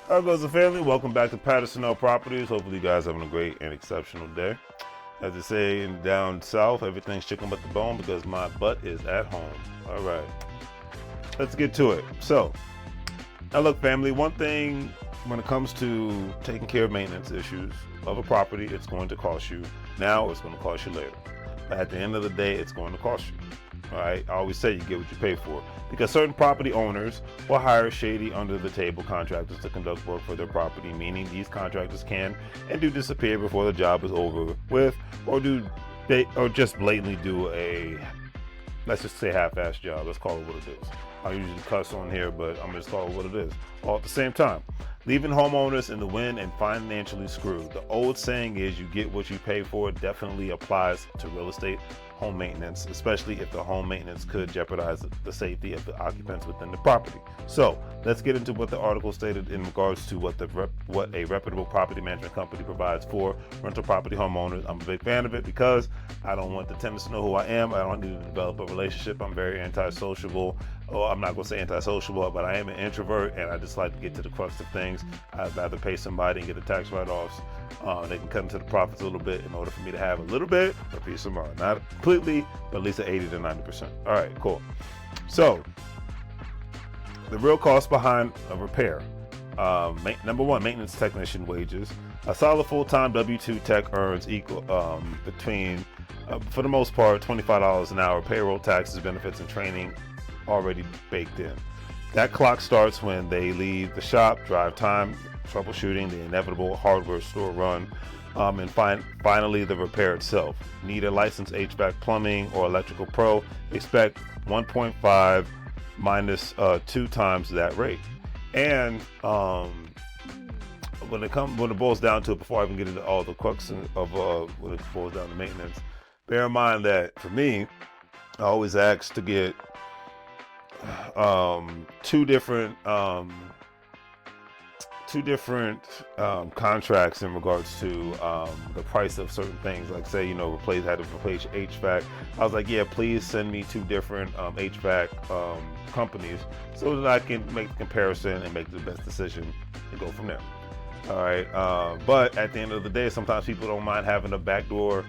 How goes the family? Welcome back to Patterson L Properties. Hopefully you guys having a great and exceptional day. As they say in down south, everything's chicken but the bone because my butt is at home. All right, let's get to it. So, now look, family, one thing when it comes to taking care of maintenance issues of a property, it's going to cost you now, it's going to cost you later. But at the end of the day, it's going to cost you. All right, I always say you get what you pay for, because certain property owners will hire shady under the table contractors to conduct work for their property, meaning these contractors can and do disappear before the job is over with, or just blatantly do a, let's just say, half-assed job. Let's call it what it is. I usually cuss on here, but I'm just calling it what it is. All at the same time, leaving homeowners in the wind and financially screwed. The old saying is, you get what you pay for, definitely applies to real estate home maintenance, especially if the home maintenance could jeopardize the safety of the occupants within the property. So let's get into what the article stated in regards to what a reputable property management company provides for rental property homeowners. I'm a big fan of it because I don't want the tenants to know who I am. I don't need to develop a relationship. I'm very antisociable. Oh, I'm not going to say antisociable, but I am an introvert, and I just like to get to the crux of things. I'd rather pay somebody and get the tax write-offs. They can cut into the profits a little bit in order for me to have a little bit of peace of mind. Not completely, but at least at 80 to 90%. All right, cool. So, the real cost behind a repair. Number one, maintenance technician wages. A solid full-time W-2 tech earns equal between, for the most part, $25 an hour. Payroll, taxes, benefits, and training already baked in. That clock starts when they leave the shop, drive time, troubleshooting, the inevitable hardware store run, and finally the repair itself. Need a licensed HVAC, plumbing, or electrical pro? Expect 1.5 minus 2 times that rate. And when it boils down to it, before I even get into all the crux of when it boils down to maintenance, bear in mind that for me, I always ask to get two different contracts in regards to the price of certain things. Like, say, had to replace your HVAC. I was like, yeah, please send me 2 different HVAC companies so that I can make the comparison and make the best decision and go from there. All right, but at the end of the day, sometimes people don't mind having a backdoor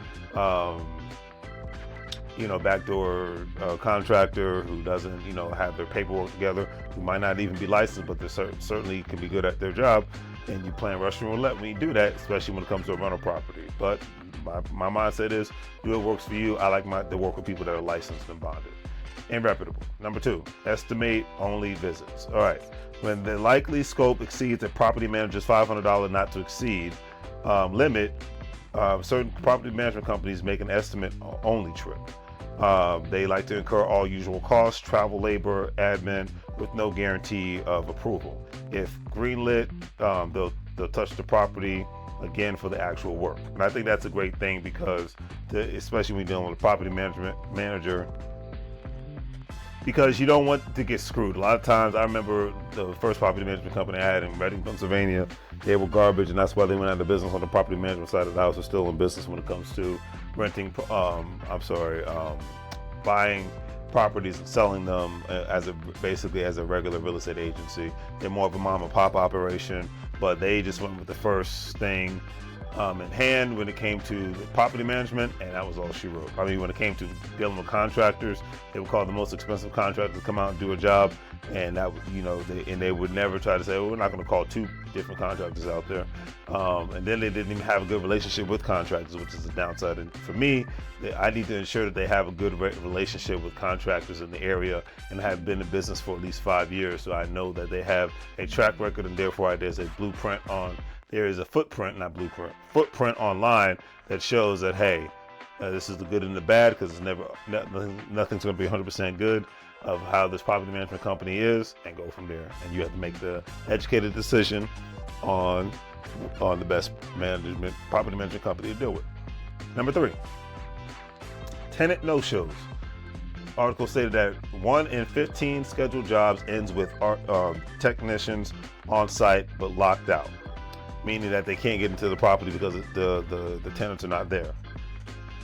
contractor who doesn't, have their paperwork together, who might not even be licensed, but they certainly can be good at their job. And you playing Russian roulette when you do that, especially when it comes to a rental property. But my mindset is, do what works for you. I like to work with people that are licensed and bonded and reputable. Number 2, estimate only visits. All right, when the likely scope exceeds a property manager's $500 not to exceed limit, certain property management companies make an estimate only trip. They like to incur all usual costs, travel, labor, admin, with no guarantee of approval. If greenlit, they'll touch the property again for the actual work. And I think that's a great thing, because especially when you're dealing with a property management manager, because you don't want to get screwed. A lot of times, I remember the first property management company I had in Reading, Pennsylvania, they were garbage, and that's why they went out of business on the property management side of the house. They're still in business when it comes to buying properties and selling them basically as a regular real estate agency. They're more of a mom and pop operation, but they just went with the first thing in hand when it came to property management, and that was all she wrote. I mean, when it came to dealing with contractors, they would call the most expensive contractors to come out and do a job, and that they would never try to say, well, we're not going to call 2 different contractors out there. And then they didn't even have a good relationship with contractors, which is a downside. And for me, I need to ensure that they have a good relationship with contractors in the area, and I have been in business for at least 5 years, so I know that they have a track record, and therefore there's a footprint online that shows that, hey, this is the good and the bad, because nothing's going to be 100% good of how this property management company is, and go from there. And you have to make the educated decision on the best property management company to deal with. Number 3, tenant no-shows. Article stated that 1 in 15 scheduled jobs ends with technicians on site but locked out, meaning that they can't get into the property because the tenants are not there.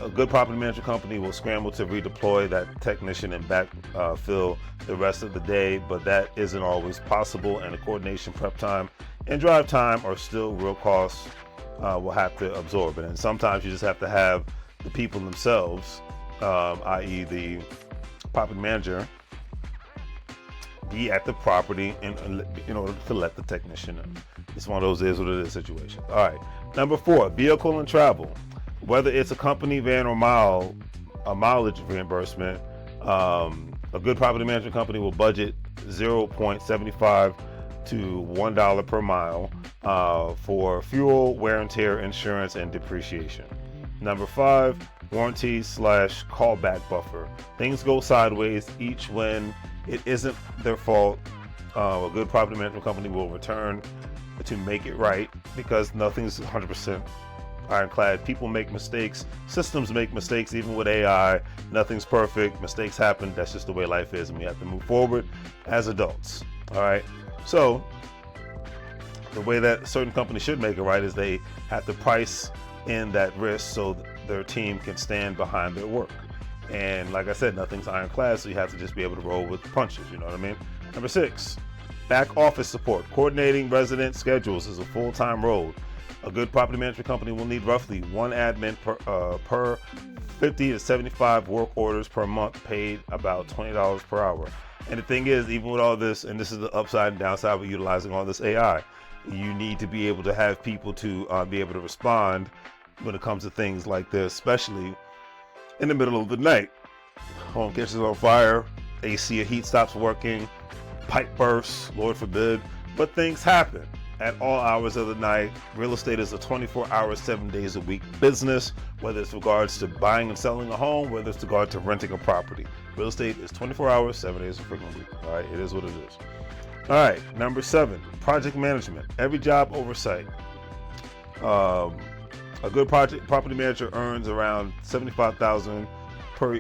A good property management company will scramble to redeploy that technician and backfill the rest of the day, but that isn't always possible, and the coordination, prep time, and drive time are still real costs we'll have to absorb. And sometimes you just have to have the people themselves, i.e. the property manager, be at the property in order to let the technician in. It's one of those is what it is situations. All right, number 4, vehicle and travel. Whether it's a company van or a mileage reimbursement, a good property management company will budget $0.75 to $1 per mile for fuel, wear and tear, insurance, and depreciation. Number 5, warranty / callback buffer. Things go sideways each when it isn't their fault. A good property management company will return to make it right, because nothing's 100% ironclad. People make mistakes, systems make mistakes, even with AI. Nothing's perfect, mistakes happen. That's just the way life is, and we have to move forward as adults. All right, so the way that certain companies should make it right is they have to price in that risk so their team can stand behind their work. And like I said, nothing's ironclad, so you have to just be able to roll with the punches, you know what I mean? Number 6, back office support. Coordinating resident schedules is a full-time role. A good property management company will need roughly 1 admin per 50 to 75 work orders per month, paid about $20 per hour. And the thing is, even with all this, and this is the upside and downside of utilizing all this AI, you need to be able to have people to be able to respond when it comes to things like this, especially in the middle of the night. Home catches on fire, AC or heat stops working, pipe bursts, Lord forbid, but things happen at all hours of the night. Real estate is a 24-hour, 7 days a week business, whether it's regards to buying and selling a home, whether it's regard to renting a property. Real estate is 24 hours, 7 days a freaking week. All right, it is what it is. All right, number 7, project management. Every job oversight. A good property manager earns around $75,000 per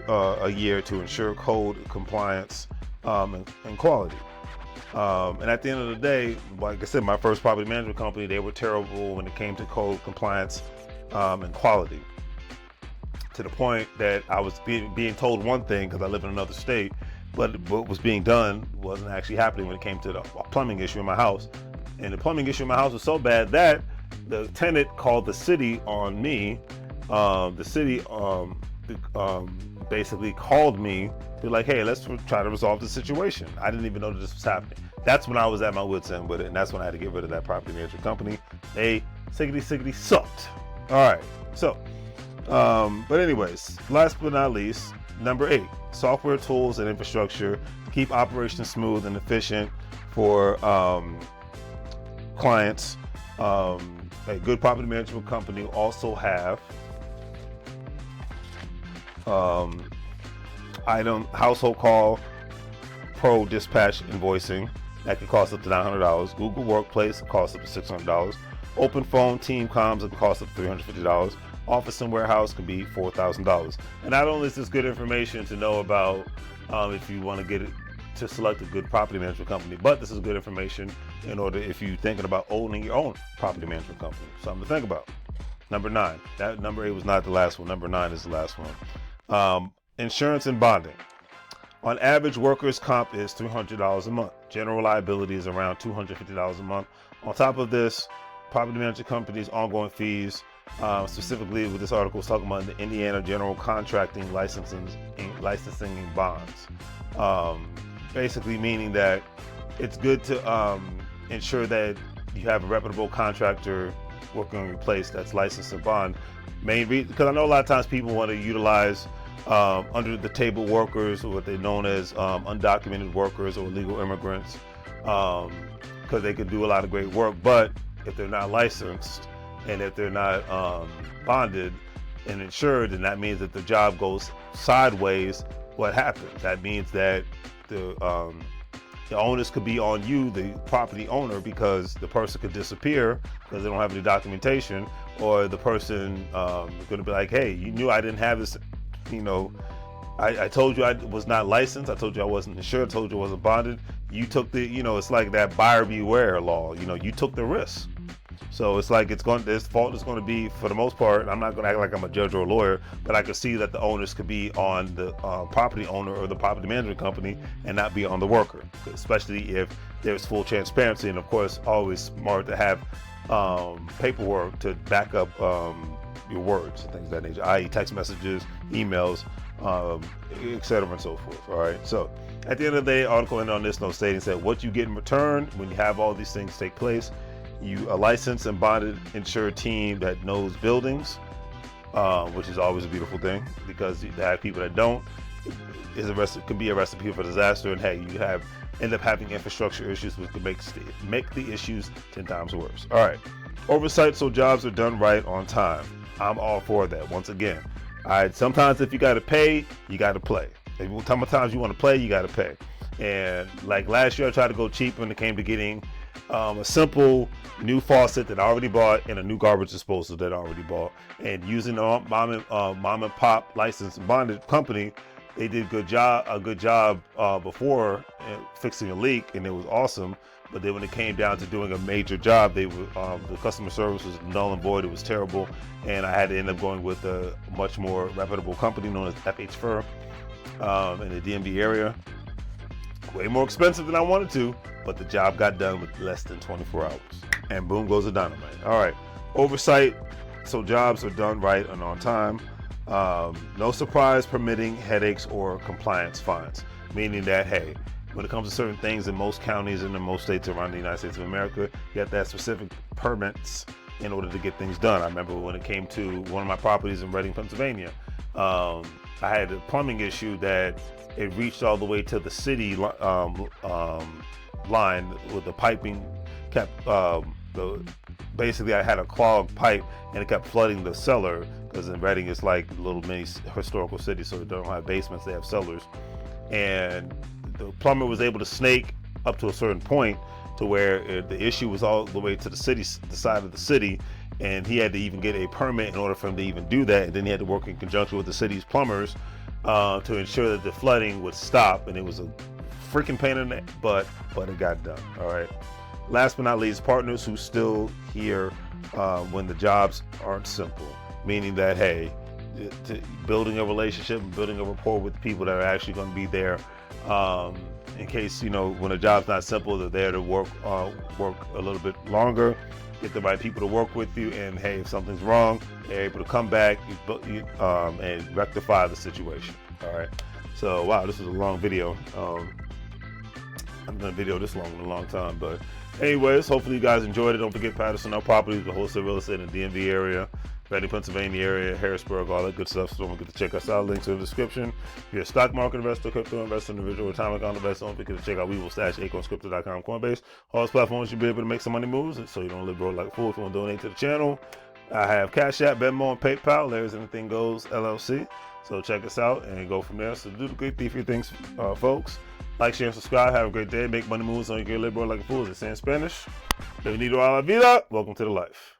a year to ensure code compliance and quality. And at the end of the day, like I said, my first property management company, they were terrible when it came to code compliance and quality, to the point that I was being told one thing because I live in another state, but what was being done wasn't actually happening when it came to the plumbing issue in my house. And the plumbing issue in my house was so bad that the tenant called the city on me. The city basically called me. They're like, hey, let's try to resolve the situation. I didn't even know that this was happening. That's when I was at my wit's end with it, and that's when I had to get rid of that property management company. They siggity sucked. All right, so, but anyways, last but not least, number 8, software tools and infrastructure to keep operations smooth and efficient for clients. A good property management company will also have household call pro dispatch invoicing that can cost up to $900. Google Workplace costs up to $600. Open phone team comms can cost up to $350. Office and warehouse can be $4,000. And not only is this good information to know about if you want to get it to select a good property management company, but this is good information in order if you're thinking about owning your own property management company. Something to think about. Number 9. That number 8 was not the last one. Number 9 is the last one. Insurance and bonding. On average, workers' comp is $300 a month. General liability is around $250 a month. On top of this, property management companies' ongoing fees, specifically with this article is talking about the Indiana General Contracting licensing and bonds. Basically meaning that it's good to ensure that you have a reputable contractor working on your place that's licensed and bond. Because I know a lot of times people want to utilize under the table workers, or what they're known as undocumented workers or illegal immigrants, because they can do a lot of great work, but if they're not licensed and if they're not bonded and insured, then that means that the job goes sideways. What happens? That means that the onus could be on you, the property owner, because the person could disappear because they don't have any documentation, or the person is going to be like, hey, you knew I didn't have this, I told you I was not licensed, I told you I wasn't insured, I told you I wasn't bonded. You took the, it's like that buyer beware law, you took the risk. So it's like this fault is going to be, for the most part, I'm not going to act like I'm a judge or a lawyer, but I could see that the onus could be on the property owner or the property management company and not be on the worker, especially if there's full transparency. And of course, always smart to have paperwork to back up your words and things of that nature, i.e. text messages, emails, etc. and so forth. All right. So at the end of the day, article ended on this note stating that what you get in return when you have all these things take place, a licensed and bonded insured team that knows buildings, which is always a beautiful thing, because you have people that don't, could be a recipe for disaster. And hey, you end up having infrastructure issues, which could make the issues 10 times worse. All right, oversight so jobs are done right on time. I'm all for that. Once again, all right, sometimes if you got to pay, you got to play. Sometimes you want to play, you got to pay. And like last year, I tried to go cheap when it came to getting a simple new faucet that I already bought and a new garbage disposal that I already bought, and using a mom and pop licensed and bonded company. They did a good job before fixing a leak, and it was awesome. But then when it came down to doing a major job, the customer service was null and void. It was terrible, and I had to end up going with a much more reputable company known as FH Fur in the DMV area. Way more expensive than I wanted to, but the job got done with less than 24 hours. And boom goes the dynamite. All right, oversight so jobs are done right and on time. No surprise permitting headaches or compliance fines, meaning that, hey, when it comes to certain things in most counties and in most states around the United States of America, you have to have specific permits in order to get things done. I remember when it came to one of my properties in Reading, Pennsylvania, I had a plumbing issue that it reached all the way to the city line with the piping kept basically I had a clogged pipe and it kept flooding the cellar, because in Reading it's like a little mini historical city, so they don't have basements, they have cellars. And the plumber was able to snake up to a certain point to where the issue was all the way to the side of the city, and he had to even get a permit in order for him to even do that. And then he had to work in conjunction with the city's plumbers to ensure that the flooding would stop. And it was a freaking pain in the neck, but it got done. All right. Last but not least, partners who still here when the jobs aren't simple, meaning that, hey, building a relationship and building a rapport with people that are actually going to be there in case, when a job's not simple, they're there to work a little bit longer, get the right people to work with you, and hey, if something's wrong, they're able to come back and rectify the situation. All right. So wow, this is a long video. I haven't done a video this long in a long time, but anyways, hopefully you guys enjoyed it. Don't forget Patterson Properties, the wholesale real estate in the DMV area, Reading, Pennsylvania area, Harrisburg, all that good stuff. So don't forget to check us out. Links in the description. If you're a stock market investor, crypto investor, individual retirement account investor, don't forget to check out WEBULL, Stash, AcornsCrypto.com, Coinbase. All those platforms you'll be able to make some money moves, so you don't live broke like a fool. If you want to donate to the channel, I have Cash App, Venmo, and PayPal. LarrysAnythingGoes, LLC. So check us out and go from there. So do the good thief things, folks. Like, share, and subscribe. Have a great day. Make money moves so you can live broke like a fool. As they say in Spanish. Bienvenido a la vida. Welcome to the life.